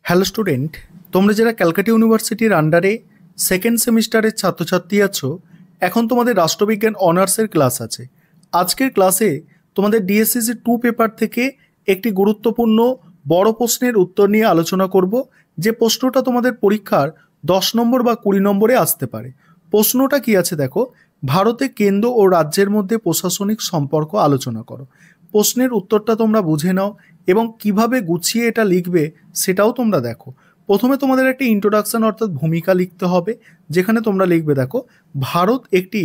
Hello student, তোমরা যারা ক্যালকাটা ইউনিভার্সিটির আন্ডারে সেকেন্ড সেমিস্টারের ছাত্রছাত্রী আছো, এখন তোমাদের রাষ্ট্রবিজ্ঞান অনার্সের ক্লাস আছে। আজকের ক্লাসে তোমাদের ডিএসসিসি 2 পেপার থেকে একটি গুরুত্বপূর্ণ বড় প্রশ্নের উত্তর নিয়ে আলোচনা করব, যে প্রশ্নটা তোমাদের পরীক্ষার 10 নম্বর বা 20 নম্বরে আসতে পারে। প্রশ্নটা কি আছে দেখো, ভারতে কেন্দ্র ও রাজ্যের মধ্যে প্রশাসনিক সম্পর্ক আলোচনা করো। প্রশ্নের উত্তরটা তোমরা বুঝে নাও এবং কিভাবে গুছিয়ে এটা লিখবে সেটাও তোমরা দেখো। প্রথমে তোমাদের একটা ইন্ট্রোডাকশন অর্থাৎ ভূমিকা লিখতে হবে, যেখানে তোমরা লিখবে দেখো, ভারত একটি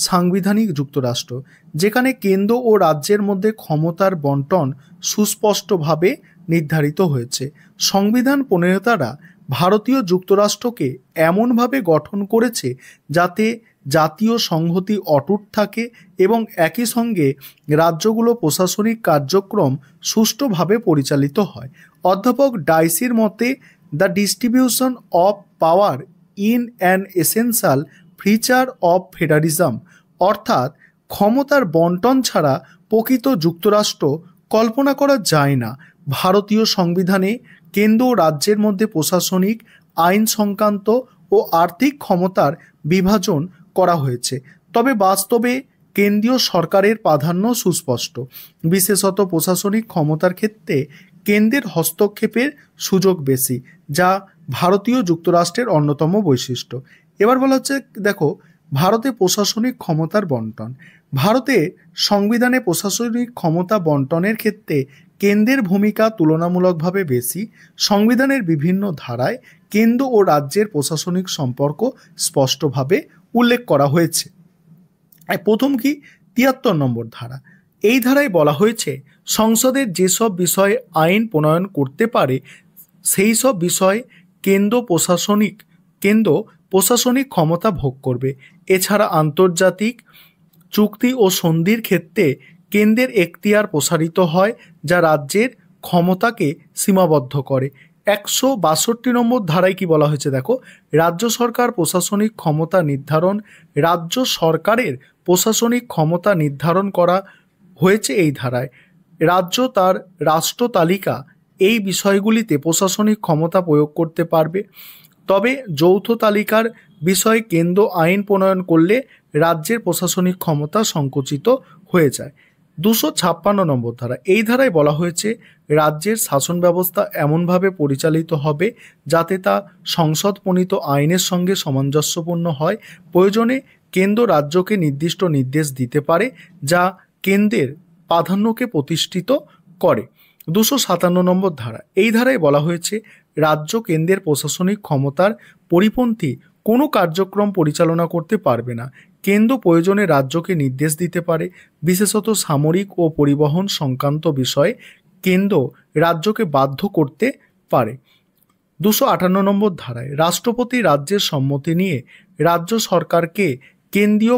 সাংবিধানিক যুক্তরাষ্ট্র যেখানে কেন্দ্র ও রাজ্যের মধ্যে ক্ষমতার বন্টন সুস্পষ্টভাবে নির্ধারিত হয়েছে। সংবিধান প্রণেতারা ভারতীয় যুক্তরাষ্ট্রকে এমনভাবে গঠন করেছে যাতে জাতীয় সংহতি অটুট থাকে এবং একই সঙ্গে রাজ্যগুলো প্রশাসনিক কার্যক্রম সুষ্ঠুভাবে পরিচালিত হয়। অধ্যাপক ডাইসির মতে, the distribution of power in an essential feature of federalism, অর্থাৎ ক্ষমতার বন্টন ছাড়া প্রকৃত যুক্তরাষ্ট্র কল্পনা করা যায় না। ভারতীয় সংবিধানে কেন্দ্র ও রাজ্যের মধ্যে প্রশাসনিক, আইন সংক্রান্ত ও আর্থিক ক্ষমতার বিভাজন করা হয়েছে, তবে বাস্তবে কেন্দ্রীয় সরকারের প্রাধান্য সুস্পষ্ট। বিশেষত প্রশাসনিক ক্ষমতার ক্ষেত্রে কেন্দ্রের হস্তক্ষেপের সুযোগ বেশি, যা ভারতীয় যুক্তরাষ্ট্রের অন্যতম বৈশিষ্ট্য। এবার বলা হচ্ছে দেখো, ভারতে প্রশাসনিক ক্ষমতার বন্টন। ভারতে সংবিধানে প্রশাসনিক ক্ষমতা বন্টনের ক্ষেত্রে কেন্দ্রের ভূমিকা তুলনামূলকভাবে বেশি। সংবিধানের বিভিন্ন ধারায় কেন্দ্র ও রাজ্যের প্রশাসনিক সম্পর্ক স্পষ্টভাবে উল্লেখ করা হয়েছে। প্রথম কি, 73 নম্বর ধারা। এই ধারায় বলা হয়েছে, সংসদের যেসব বিষয়ে আইন প্রণয়ন করতে পারে সেই সব বিষয়ে কেন্দ্র প্রশাসনিক ক্ষমতা ভোগ করবে। এছাড়া আন্তর্জাতিক চুক্তি ও সন্ধির ক্ষেত্রে কেন্দ্রের এখতিয়ার প্রসারিত হয়, যা রাজ্যের ক্ষমতাকে সীমাবদ্ধ করে। 162 নম্বর ধারায় কি বলা হয়েছে দেখো, রাজ্য সরকার প্রশাসনিক ক্ষমতা নির্ধারণ। রাজ্য সরকারের প্রশাসনিক ক্ষমতা নির্ধারণ করা হয়েছে এই ধারায়। রাজ্য তার রাষ্ট্র তালিকা এই বিষয়গুলিতে প্রশাসনিক ক্ষমতা প্রয়োগ করতে পারবে, তবে যৌথ তালিকার বিষয়ে কেন্দ্র আইন প্রণয়ন করলে রাজ্যের প্রশাসনিক ক্ষমতা সংকুচিত হয়ে যায়। 256 নম্বর ধারা। এই ধারায় বলা হয়েছে, রাজ্যের শাসন ব্যবস্থা এমনভাবে পরিচালিত হবে যাতে তা সংসদ প্রণীত আইনের সঙ্গে সামঞ্জস্যপূর্ণ হয়। প্রয়োজনে কেন্দ্র রাজ্যকে নির্দিষ্ট নির্দেশ দিতে পারে যা কেন্দ্রের প্রাধান্যকে প্রতিষ্ঠিত করে। 257 নম্বর ধারা। এই ধারায় বলা হয়েছে, রাজ্য কেন্দ্রের প্রশাসনিক ক্ষমতার পরিপন্থী কোনো কার্যক্রম পরিচালনা করতে পারবে না। কেন্দ্র প্রয়োজনে রাজ্যকে নির্দেশ দিতে পারে, বিশেষত সামরিক ও পরিবহন সংক্রান্ত বিষয়ে কেন্দ্র রাজ্যকে বাধ্য করতে পারে। 258 নম্বর ধারায়, রাষ্ট্রপতি রাজ্যের সম্মতি নিয়ে রাজ্য সরকারকে কেন্দ্রীয়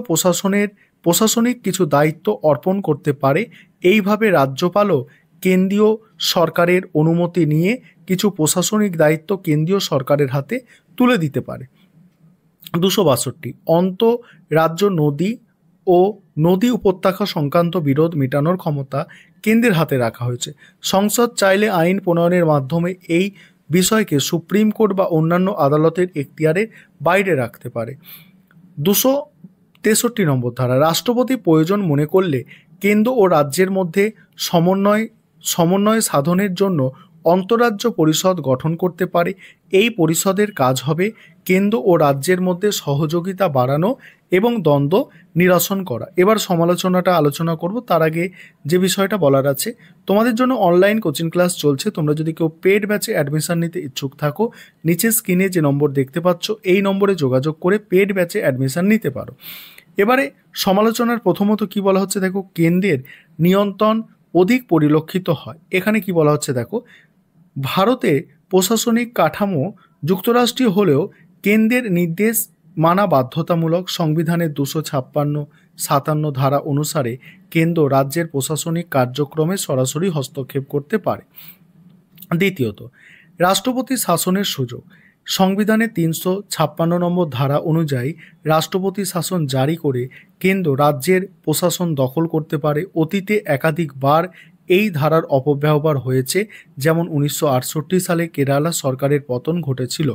প্রশাসনিক কিছু দায়িত্ব অর্পণ করতে পারে। এইভাবে রাজ্যপালও কেন্দ্রীয় সরকারের অনুমতি নিয়ে কিছু প্রশাসনিক দায়িত্ব কেন্দ্রীয় সরকারের হাতে তুলে দিতে পারে। 262 রাজ্য নদী ও নদী উপত্যকা সংক্রান্ত বিরোধ মেটানোর ক্ষমতা কেন্দ্রের হাতে রাখা হয়েছে। সংসদ চাইলে আইন প্রণয়নের মাধ্যমে এই বিষয়কে সুপ্রিম কোর্ট বা অন্যান্য আদালতের এখতিয়ারের বাইরে রাখতে পারে। 263 নম্বর ধারা। রাষ্ট্রপতি প্রয়োজন মনে করলে কেন্দ্র ও রাজ্যের মধ্যে সমন্বয় সাধনের জন্য অন্তরাজ্য পরিষদ গঠন করতে পারে। এই পরিষদের কাজ হবে কেন্দ্র ও রাজ্যের মধ্যে সহযোগিতা বাড়ানো এবং দ্বন্দ্ব নিরসন করা। এবার সমালোচনাটা আলোচনা করব, তার আগে যে বিষয়টা বলার আছে, তোমাদের জন্য অনলাইন কোচিং ক্লাস চলছে। তোমরা যদি কেউ পেড ব্যাচে অ্যাডমিশন নিতে ইচ্ছুক থাকো, নিচে স্ক্রিনে যে নম্বর দেখতে পাচ্ছ এই নম্বরে যোগাযোগ করে পেড ব্যাচে অ্যাডমিশন নিতে পারো। এবারে সমালোচনার প্রথমত কি বলা হচ্ছে দেখো, কেন্দ্রের নিয়ন্ত্রণ অধিক পরিলক্ষিত হয়। এখানে কি বলা হচ্ছে দেখো, ভারতে প্রশাসনিক কাঠামো যুক্তরাষ্ট্রীয় হলেও কেন্দ্রের নির্দেশ মানা বাধ্যতামূলক। সংবিধানের 256-57 ধারা অনুসারে কেন্দ্র রাজ্যের প্রশাসনিক কার্যক্রমে সরাসরি হস্তক্ষেপ করতে পারে। দ্বিতীয়ত, রাষ্ট্রপতি শাসনের সুযোগ। সংবিধানের 356 নম্বর ধারা অনুযায়ী রাষ্ট্রপতি শাসন জারি করে কেন্দ্র রাজ্যের প্রশাসন দখল করতে পারে। অতীতে একাধিকবার এই ধারার অপব্যবহার হয়েছে, যেমন 1968 সালে কেরালা সরকারের পতন ঘটেছিল।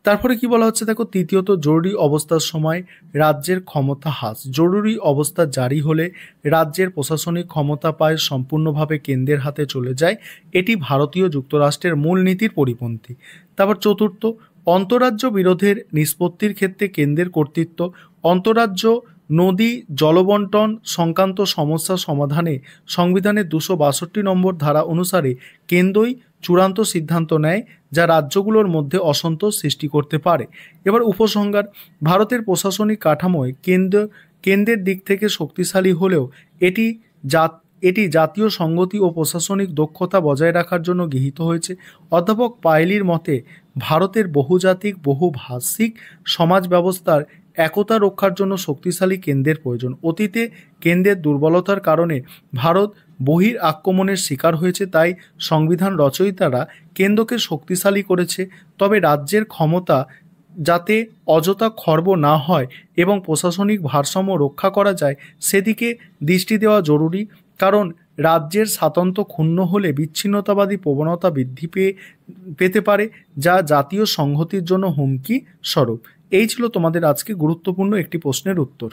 তারপরে কি বলা হচ্ছে দেখো, তৃতীয়ত জরুরি অবস্থার সময় রাজ্যের ক্ষমতা হ্রাস। জরুরি অবস্থা জারি হলে রাজ্যের প্রশাসনিক ক্ষমতা পায় সম্পূর্ণভাবে কেন্দ্রের হাতে চলে যায়। এটি ভারতীয় যুক্তরাষ্ট্রের মূলনীতির পরিপন্থী। তারপর চতুর্থ, অন্তরাজ্য বিরোধের নিষ্পত্তির ক্ষেত্রে কেন্দ্রের কর্তৃত্ব। অন্তরাজ্য নদী জলবন্টন সংক্রান্ত সমস্যা সমাধানে সংবিধানের 262 নম্বর ধারা অনুসারে কেন্দ্রই চূড়ান্ত সিদ্ধান্ত নেয়, যা রাজ্যগুলোর মধ্যে অসন্তোষ সৃষ্টি করতে পারে। এবার উপসংহার, ভারতের প্রশাসনিক কাঠামোয় কেন্দ্রের দিক থেকে শক্তিশালী হলেও এটি এটি জাতীয় সংগতি ও প্রশাসনিক দক্ষতা বজায় রাখার জন্য গৃহীত হয়েছে। অধ্যাপক পায়েলির মতে ভারতের বহুজাতিক বহুভাষিক সমাজ ব্যবস্থার একতা রক্ষার জন্য শক্তিশালী কেন্দ্রের প্রয়োজন। অতীতে কেন্দ্রের দুর্বলতার কারণে ভারত বহির আক্রমণের শিকার হয়েছে, তাই সংবিধান রচয়িতারা কেন্দ্রকে শক্তিশালী করেছে। তবে রাজ্যের ক্ষমতা যাতে অযথা খর্ব না হয় এবং প্রশাসনিক ভারসাম্য রক্ষা করা যায় সেদিকে দৃষ্টি দেওয়া জরুরি, কারণ রাজ্যের স্বাতন্ত্র্য ক্ষুণ্ণ হলে বিচ্ছিন্নতাবাদী প্রবণতা বৃদ্ধি পেতে পারে, যা জাতীয় সংহতির জন্য হুমকি স্বরূপ। এই ছিল তোমাদের আজকে গুরুত্বপূর্ণ একটি প্রশ্নের উত্তর।